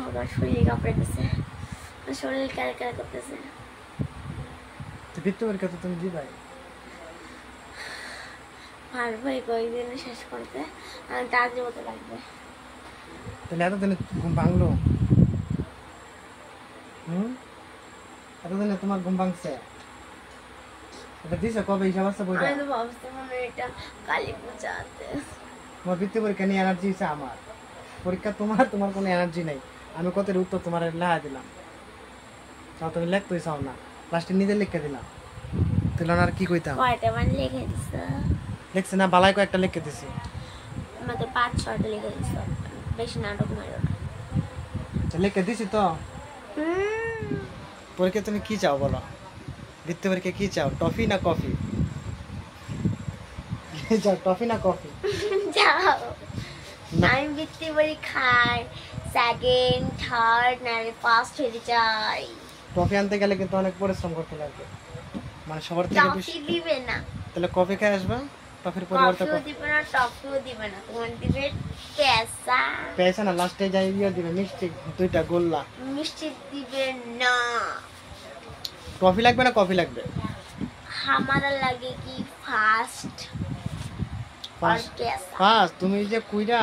আমার শরীর কাঁপড়াইতেছে, আমার শরীর কেন কেন করতেছে। বৃত্তি পরীক্ষা তো তুমি দিবাই, পারবোই কয়েকদিন শেষ করতে, আমার তার মতো লাগবে। তাহলে এতদিনে ঘুম ভাঙলো? এতদিনে তোমার ঘুম ভাঙছে? এটা দিছে কবে হিসাব আছে বইটা? আমি তো ভাবছিলাম এটা কালী পূজাতে। তোমার বৃত্তি পরীক্ষা নিয়ে এনার্জি আছে আমার, পরীক্ষা তোমার, তোমার কোনো এনার্জি নাই। আমি কত উত্তর তোমার লেখা দিলাম, তাও তুমি লিখতেই চাও না, লাস্টে নিজে লিখে দিলাম। তাহলে আর কি কইতাম? কয়টা মানে লিখে দিছ? লিখছে না, বালাই কয়েকটা লিখে দিছি। আমাদের 5-6টা লিখে দিছ, বেশি নাটক মারো না। লিখে দিছি তো। পরীক্ষা তুমি কি চাও বলো? বৃত্তি পরীক্ষা কি চাও, টফি না কফি? যাও, টফি না কফি? যাও, আমি বৃত্তি পরীক্ষায় সেকেন্ড থার্ড না ফার্স্ট হতে চাই। টফি আনতে গেলে কিন্তু অনেক পরিশ্রম করতে লাগবে, মানে সবার থেকে বেশি। টফি দিবে না, তাহলে কফি খেয়ে আসবে, টফির পরিবর্তে কফিও দিবে না, টফিও দিবে না, তোমার দিবে পেঁচা। পেয়েছে না, লাস্টে যাই ইয়ে দিবে মিষ্টি, 2টা গোল্লা। মিষ্টি দিবে না। টফি লাগবে না কফি লাগবে? हमारा लगे कि फास्ट और कैसा। ফার্স্ট তুমি যে কুইরা